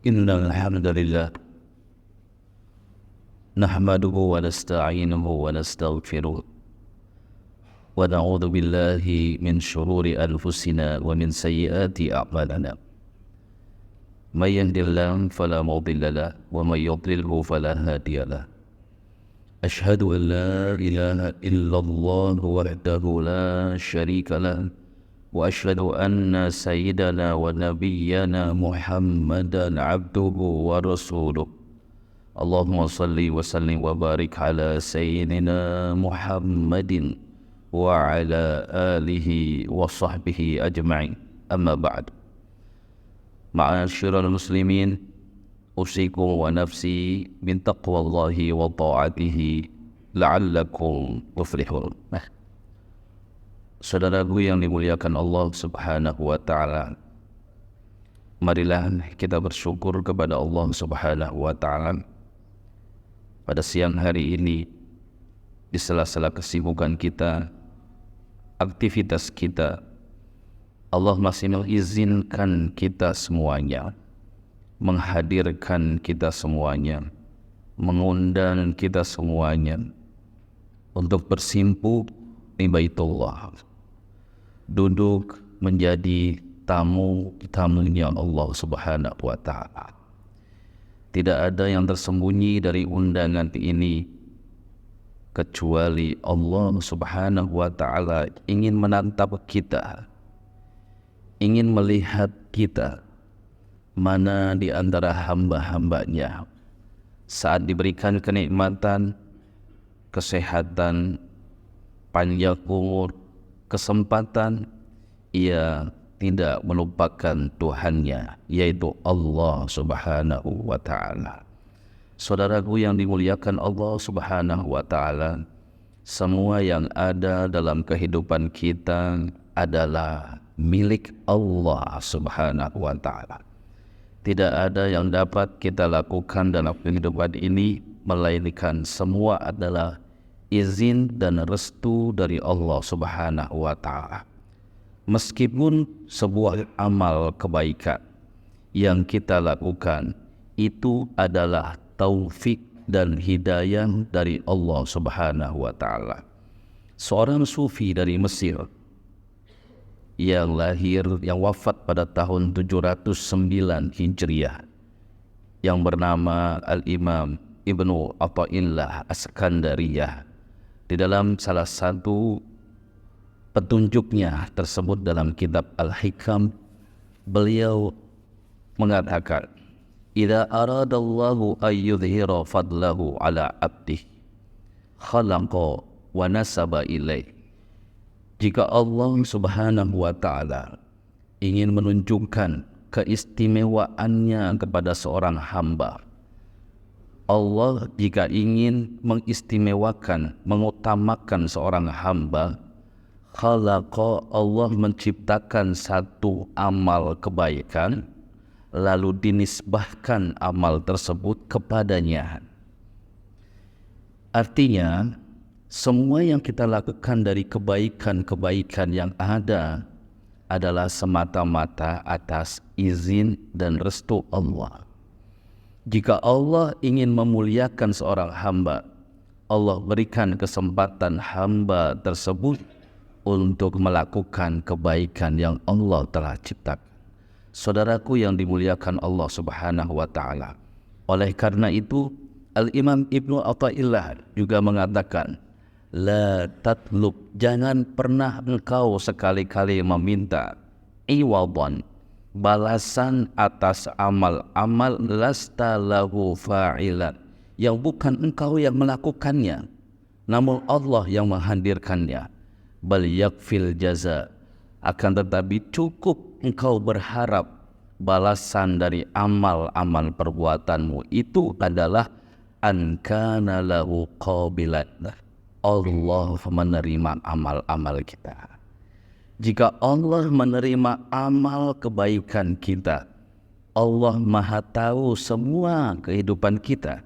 Innal hamdalillah nahmaduhu wa nasta'inuhu wa nastaghfiruh wa na'udzu billahi min shururi anfusina wa min sayyiati a'malina. May yahdihillahu fala mudilla lahu wa may yudlilhu fala hadiya lahu. Ashhadu an la ilaha illallah wahdahu la syarika lahu wa ashhadu anna sayyidana wa nabiyyana Muhammadan abduhu wa rasuluh. Allahumma salli wa sallim wa barik ala sayyidina Muhammadin wa ala alihi wa sahbihi ajma'in. Amma ba'd. Ma'asyiral muslimin, usikum wa nafsi min taqwallahi wa ta'atihi la'allakum tuflihun. Saudaraku yang dimuliakan Allah Subhanahu wa ta'ala, marilah kita bersyukur kepada Allah Subhanahu wa ta'ala pada siang hari ini, di sela-sela kesibukan kita, aktivitas kita, Allah masih mengizinkan kita semuanya, menghadirkan kita semuanya, mengundang kita semuanya untuk bersimpuh di Baitullah, duduk menjadi tamu-tamunya Allah Subhanahu wa ta'ala. Tidak ada yang tersembunyi dari undangan ini kecuali Allah Subhanahu wa ta'ala ingin menatap kita, ingin melihat kita mana di antara hamba-hambanya saat diberikan kenikmatan, kesehatan, panjang umur, kesempatan, ia tidak melupakan Tuhannya, yaitu Allah Subhanahu wa ta'ala. Saudaraku yang dimuliakan Allah Subhanahu wa ta'ala, semua yang ada dalam kehidupan kita adalah milik Allah Subhanahu wa ta'ala. Tidak ada yang dapat kita lakukan dalam kehidupan ini melainkan semua adalah izin dan restu dari Allah Subhanahu wa ta'ala. Meskipun sebuah amal kebaikan yang kita lakukan itu adalah taufik dan hidayah dari Allah Subhanahu wa ta'ala. Seorang sufi dari Mesir yang wafat pada tahun 709 Hijriah yang bernama Al-Imam Ibnu Atha'illah As-Sakandariyah, di dalam salah satu petunjuknya tersebut dalam kitab Al-Hikam, beliau mengatakan, "Idza aradallahu an yudhhira fadlahu ala abdihi khalaqa wa nasaba ilaih." Jika Allah Subhanahu wa ta'ala ingin menunjukkan keistimewaannya kepada seorang hamba, Allah jika ingin mengistimewakan, mengutamakan seorang hamba, khalaqa, Allah menciptakan satu amal kebaikan lalu dinisbahkan amal tersebut kepadanya. Artinya semua yang kita lakukan dari kebaikan-kebaikan yang ada adalah semata-mata atas izin dan restu Allah. Jika Allah ingin memuliakan seorang hamba, Allah berikan kesempatan hamba tersebut untuk melakukan kebaikan yang Allah telah ciptakan. Saudaraku yang dimuliakan Allah Subhanahu wa ta'ala, oleh karena itu Al-Imam Ibnu Atha'illah juga mengatakan, la tatlub, jangan pernah engkau sekali-kali meminta iwadan, balasan atas amal-amal lasta lahu fa'ilan, yang bukan engkau yang melakukannya namun Allah yang menghadirkannya. Bal yakfil jaza, akan tetapi cukup engkau berharap balasan dari amal-amal perbuatanmu itu adalah an kana lahu qabilan, Allah menerima amal-amal kita. Jika Allah menerima amal kebaikan kita, Allah Maha tahu semua kehidupan kita,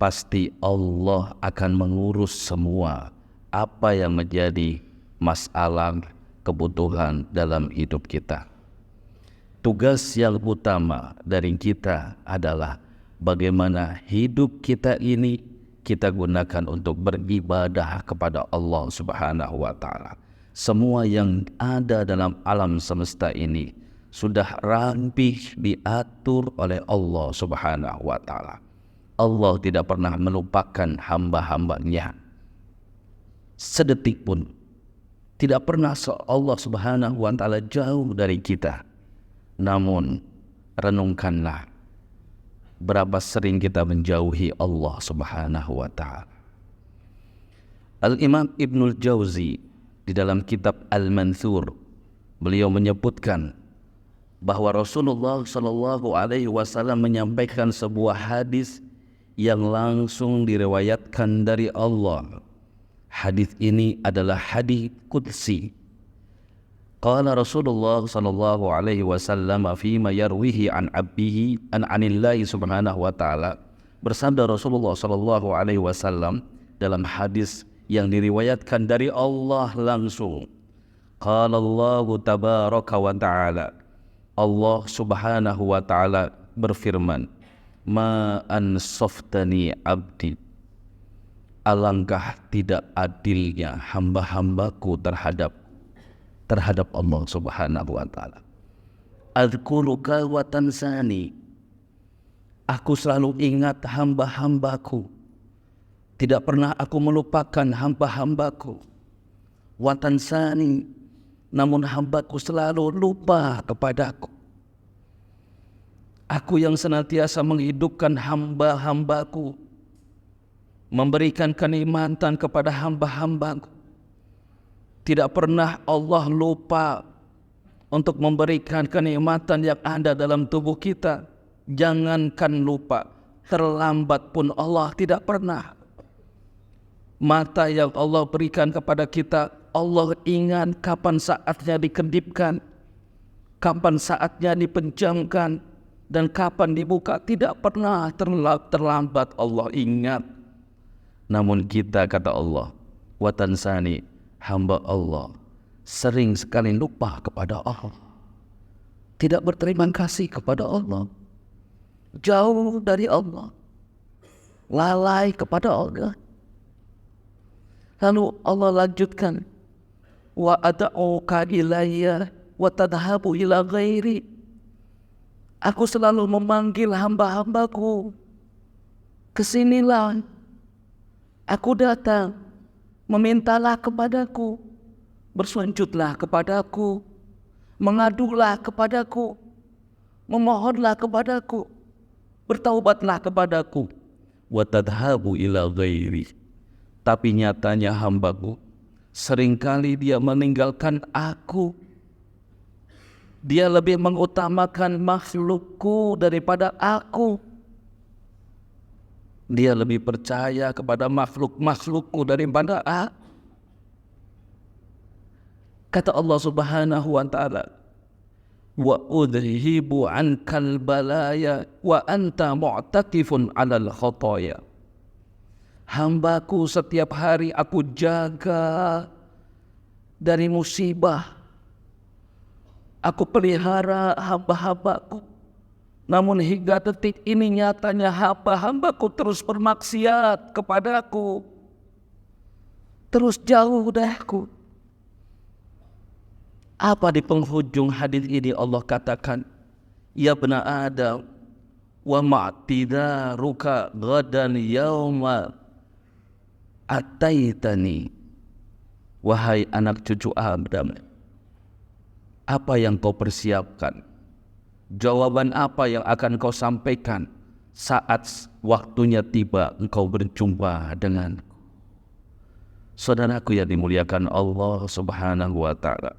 pasti Allah akan mengurus semua apa yang menjadi masalah kebutuhan dalam hidup kita. Tugas yang utama dari kita adalah bagaimana hidup kita ini kita gunakan untuk beribadah kepada Allah Subhanahu wa Ta'ala. Semua yang ada dalam alam semesta ini sudah rampih diatur oleh Allah Subhanahu wa Ta'ala. Allah tidak pernah melupakan hamba-hambanya sedetik pun. Tidak pernah Allah Subhanahu wa Ta'ala jauh dari kita. Namun renungkanlah berapa sering kita menjauhi Allah Subhanahu wa Ta'ala. Al-Imam Ibnul Jauzi di dalam kitab Al-Manthur, beliau menyebutkan bahwa Rasulullah Shallallahu Alaihi Wasallam menyampaikan sebuah hadis yang langsung diriwayatkan dari Allah. Hadis ini adalah hadis qudsi. Qala Rasulullah sallallahu alaihi wasallam fima yarwihi an abdihi an anillahi subhanahu wa ta'ala. Bersabda Rasulullah sallallahu alaihi wasallam dalam hadis yang diriwayatkan dari Allah langsung. Qala Allah tabaraka wa ta'ala. Allah subhanahu wa ta'ala berfirman, ma ansaftani abdi. Alangkah tidak adilnya hamba-hambaku terhadap Allah Subhanahu wa Ta'ala. Adzkuruka wa tansani. Aku selalu ingat hamba-hambaku. Tidak pernah aku melupakan hamba-hambaku. Wa tansani. Namun hambaku selalu lupa kepadaku. Aku yang senantiasa menghidupkan hamba-hambaku, memberikan kenikmatan kepada hamba-hambaku. Tidak pernah Allah lupa untuk memberikan kenikmatan yang ada dalam tubuh kita. Jangankan lupa, terlambat pun Allah tidak pernah. Mata yang Allah berikan kepada kita, Allah ingat kapan saatnya dikedipkan, kapan saatnya dipejamkan, dan kapan dibuka. Tidak pernah terlambat Allah ingat. Namun kita, kata Allah, wa tansani, hamba Allah sering sekali lupa kepada Allah, tidak berterima kasih kepada Allah, jauh dari Allah, lalai kepada Allah. Lalu Allah lanjutkan, wa ad'uka ilayya wa tadhabu ila ghairi. Aku selalu memanggil hamba-hambaku, kesinilah, aku datang, memintalah kepadaku, bersujudlah kepadaku, mengadulah kepadaku, memohonlah kepadaku, bertaubatlah kepadaku. Wa tadhabu ila ghairi. Tapi nyatanya hambaku seringkali dia meninggalkan aku. Dia lebih mengutamakan makhlukku daripada aku. Dia lebih percaya kepada makhlukku daripada aku. Kata Allah Subhanahu wa Ta'ala, wa udhibu ankal balaya wa anta mu'takifun 'alal khataya. Hambaku setiap hari aku jaga dari musibah. Aku pelihara hamba-hambaku. Namun hingga detik ini nyatanya hamba-hambaku terus bermaksiat kepadaku, terus jauh dariku. Apa di penghujung hadis ini Allah katakan, ya bena Adam, wa ma'tidaruka ghadan yauma ataitani. Wahai anak cucu Adam, apa yang kau persiapkan? Jawaban apa yang akan kau sampaikan saat waktunya tiba engkau berjumpa denganku? Saudaraku yang dimuliakan Allah Subhanahu wa Ta'ala,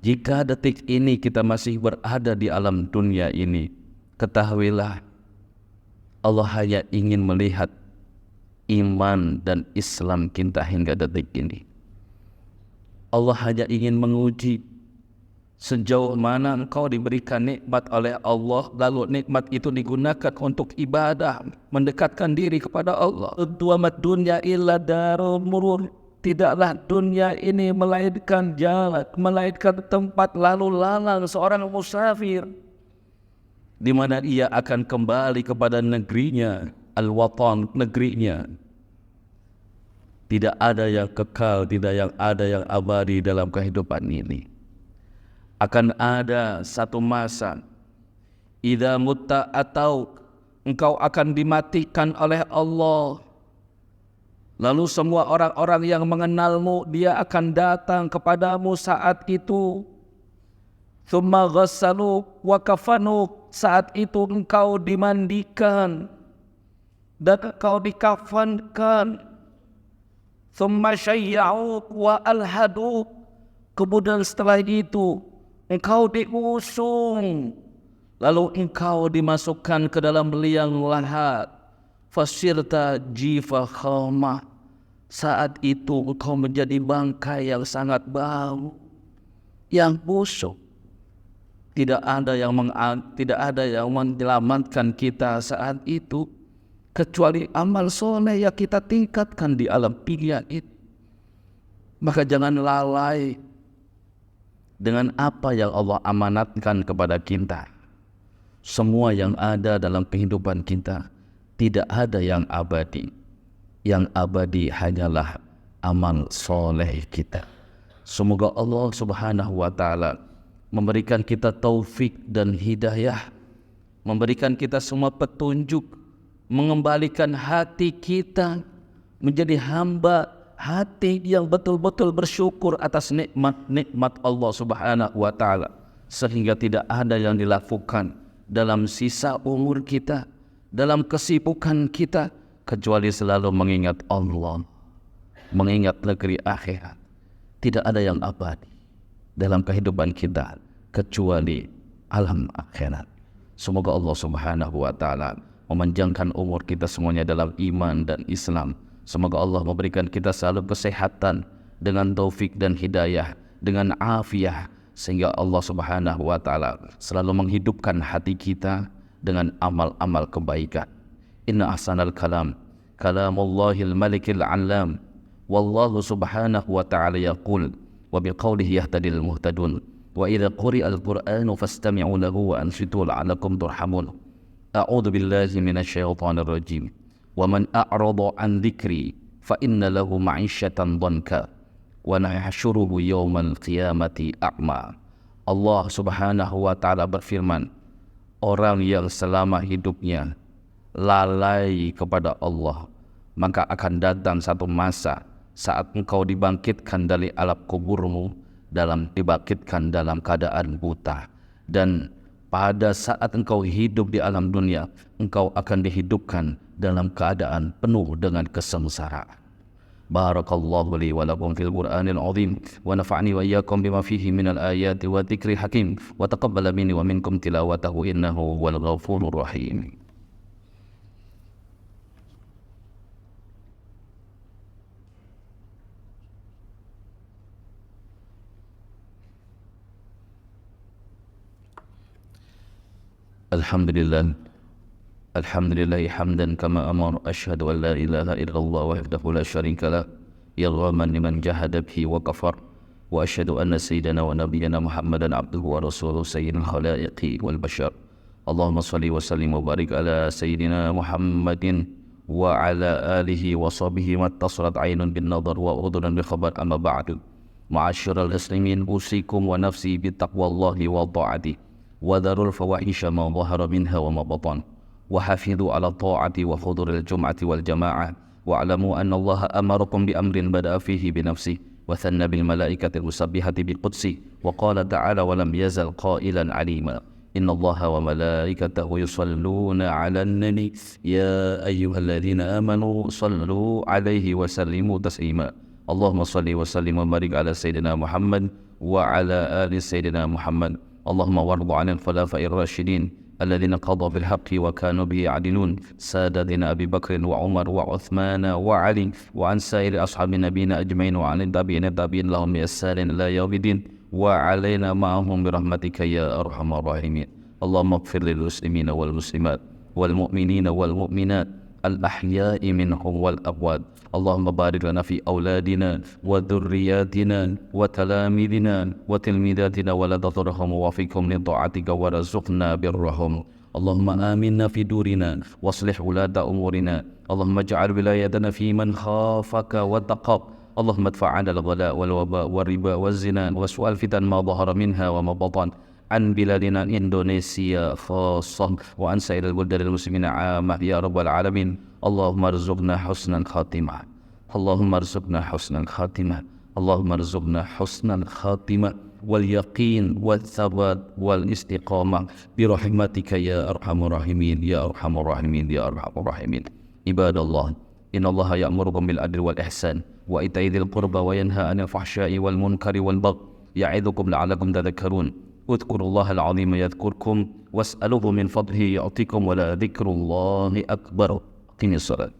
jika detik ini kita masih berada di alam dunia ini, ketahuilah Allah hanya ingin melihat iman dan Islam kita hingga detik ini. Allah hanya ingin menguji sejauh mana engkau diberikan nikmat oleh Allah, lalu nikmat itu digunakan untuk ibadah, mendekatkan diri kepada Allah. Wa mad dunya illa darul murur. tidaklah dunia ini melainkan jalan, melainkan tempat lalu lalang seorang musafir, di mana ia akan kembali kepada negerinya, al-watan, negerinya. Tidak ada yang kekal, tidak ada yang abadi dalam kehidupan ini. Akan ada satu masa, idza mutta atau engkau akan dimatikan oleh Allah. Lalu semua orang-orang yang mengenalmu, dia akan datang kepadamu saat itu. Tsumma ghassalu wa kafanu, saat itu engkau dimandikan dan engkau dikafankan. Tsumma syayya'u wa alhadu, kemudian setelah itu engkau diusung, lalu engkau dimasukkan ke dalam liang lahat. Fasirta jifa khamah, saat itu engkau menjadi bangkai yang sangat bau, yang busuk. Tidak ada yang menyelamatkan kita saat itu kecuali amal soleh yang kita tingkatkan di alam dunia ini. Maka jangan lalai dengan apa yang Allah amanatkan kepada kita. Semua yang ada dalam kehidupan kita tidak ada yang abadi. Yang abadi hanyalah amal soleh kita. Semoga Allah Subhanahu wa ta'ala memberikan kita taufik dan hidayah, memberikan kita semua petunjuk, mengembalikan hati kita menjadi hamba hati yang betul-betul bersyukur atas nikmat-nikmat Allah Subhanahu wa ta'ala, sehingga tidak ada yang dilakukan dalam sisa umur kita, dalam kesibukan kita, kecuali selalu mengingat Allah, mengingat negeri akhirat. Tidak ada yang abadi dalam kehidupan kita kecuali alam akhirat. Semoga Allah Subhanahu wa ta'ala memanjangkan umur kita semuanya dalam iman dan Islam. Semoga Allah memberikan kita selalu kesehatan dengan taufik dan hidayah, dengan afiah, sehingga Allah Subhanahu wa ta'ala selalu menghidupkan hati kita dengan amal-amal kebaikan. Inna ahsanal kalam kalamullahil malikil alam, wallahu subhanahu wa ta'ala yaqul wa biqawlihi yahtadil muhtadun wa idha quri'al qur'anu fastami'u lahu wa ansitu la'alakum turhamun. A'udzu billahi minasy syaithanir rajim. Wa man a'rada an dzikri fa inna lahu ma'isyatan dhanka wa nahsyuruhu yaumal qiyamati a'ma. Allah Subhanahu wa ta'ala berfirman, orang yang selama hidupnya lalai kepada Allah, maka akan datang satu masa saat engkau dibangkitkan dari alam kuburmu, dibangkitkan dalam keadaan buta, dan pada saat engkau hidup di alam dunia, engkau akan dihidupkan dalam keadaan penuh dengan kesengsaraan. Barakallahu li wa lakum fil Qur'anil azim wa nafa'ani wa iyyakum bima fihi minal ayati wa dzikri hakim wa taqabbala minni wa minkum tilawatahu innahu huwal ghafurur rahim. Alhamdulillah, alhamdulillah hamdan kama amar, asyhadu an la ilaha illallah wahdahu la syarika lah, yarghaman liman jahada bihi wa kafar, wa asyhadu anna sayyidana wa nabiyyana Muhammadan abduhu wa rasuluhu sayyidil khalaiqi wal bashar. Allahumma salli wa sallim wa barik ala sayyidina Muhammadin wa ala alihi wa sahbihi mattasilat aynun bin nadar wa udhunun bi khabar, amma ba'du. Ma'asyiral muslimin, usikum wa nafsi bi taqwallahi wa ta'ati wa dharul fawahisha ma dhahara minha wa ma batan, wa hafidhu ala ta'ati wa huduril jum'ati wal jama'ah, wa alamu anna Allah amarakum bi amrin bada'a fihi bi nafsi wa thanna bil malaikati musabbihati bi qudsi wa qala ta'ala wa lam yazal qailan alima inna Allah wa malaikatahu yusalluna 'alan nabi ya ayyuhalladzina amanu sallu 'alaihi wa sallimu taslima. Allahumma salli wa sallim wa barik ala sayyidina Muhammad wa ala ali sayyidina Muhammad. Allahumma warḍu 'anil khulafa'ir rasyidin الذين قضوا بالحق وكانوا به يعدلون سادتنا أبي بكر وعمر وعثمان وعلي وعن سائر أصحاب نبينا أجمعين وعن التابعين لهم بإحسان إلى يوم الدين وعلينا معهم برحمتك يا أرحم الراحمين. اللهم اغفر للمسلمين والمسلمات والمؤمنين والمؤمنات الأحياء منهم والأموات. اللهم بارك لنا في أولادنا وذرياتنا وتلاميذنا وتلميذاتنا ولا تضرهم ووفقهم لطاعتك وارزقنا برهم. اللهم آمنا في دورنا واصلح ولاة أمورنا. اللهم اجعل ولايتنا في من خافك واتقاك. اللهم ادفع عنا الغلاء والوباء والربا والزنا وسوء الفتن ما ظهر منها وما بطن عن بلادنا إندونيسيا خاصة وعن سائر البلدان المسلمين عامة يا رب العالمين. اللهم ارزقنا حسن الخاتمة. اللهم ارزقنا حسن الخاتمة. اللهم ارزقنا حسن الخاتمة واليقين والثبات والاستقامة برحمتك يا أرحم الراحمين يا أرحم الراحمين يا أرحم الراحمين. عباد الله، إن الله يأمركم بالعدل والإحسان وإيتاء ذي القربى وينهى عن الفحشاء والمنكر والبغي يعظكم لعلكم تذكرون. اذكروا الله العظيم يذكركم واسألوه من فضله يعطيكم ولذكر الله أكبر. أقم الصلاة.